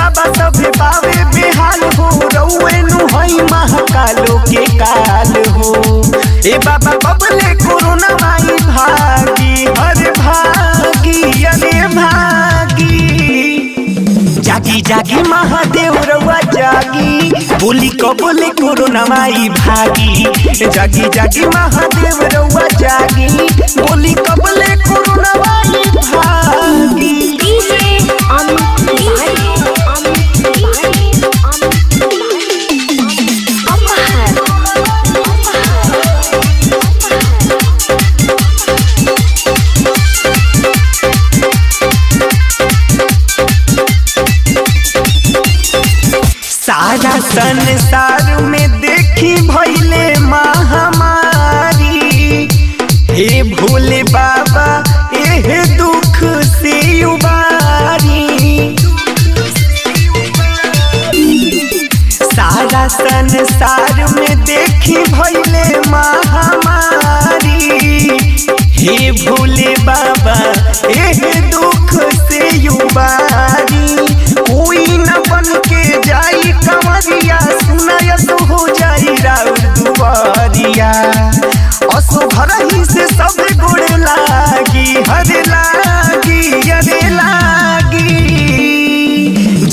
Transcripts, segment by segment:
बाबा सभे पावे बेहाल हो रउए नु हई महाकालो के काल हो। ए बाबा कबले कोरोना माई भागी हर भागी अरे भागी। जागी जागी महादेव रउआ जागी बोली कबले कोरोना माई भागी। जागी जागी महादेव रउआ जागी बोली कबले कोरोना माई भागी। सारा संसार में देखी भइले महामारी। हे भोले बाबा एह दुख से उबारी। सारा संसार में देखी भइले महामारी। हे भोले बाबा एह दुख से उबारी। कोई न बन के जाई कमरिया सुनाय तो हो जाई राउर दुआरिया। असो घर ही से सब गोड़ लागी हरे लागी अरे लागी।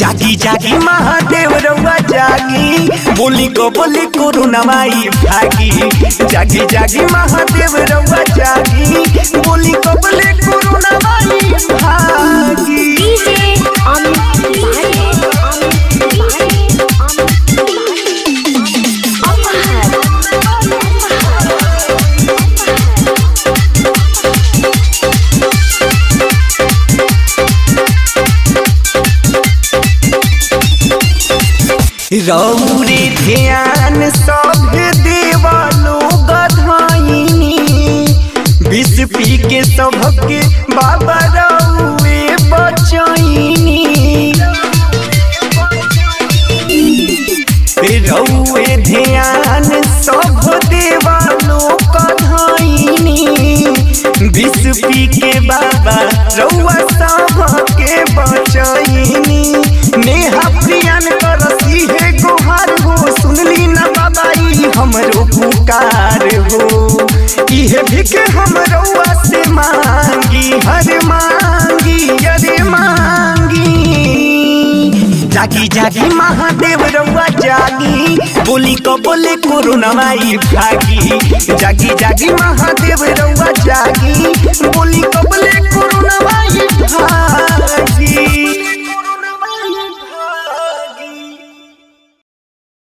जागी जागी महादेव रउआ जागी बोली को बोली कोरोना माई भागी। जागी जागी महादेव रउआ जागी बोली को बोली कोरोना माई भागी। रउरे ध्यान सब देवलो गधाइनी। विष पी के सबके बाबा रउए बचैनी। रउए ध्यान सब देवलो गधाइनी। विष पी के बाबा रउआ सबके बचैनी। नेहा प्रियन करसी है गोहार हो सुनली न बाबाई हमरो पुकार हो। इहे भिख हम रउआ से मांगी हर मांगी अरे मांगी। जागी जागी महादेव रउआ जागी बोली को बोले कोरोना माई भागी। जागी जागी महादेव रउआ जागी बोली को बोले कोरोना माई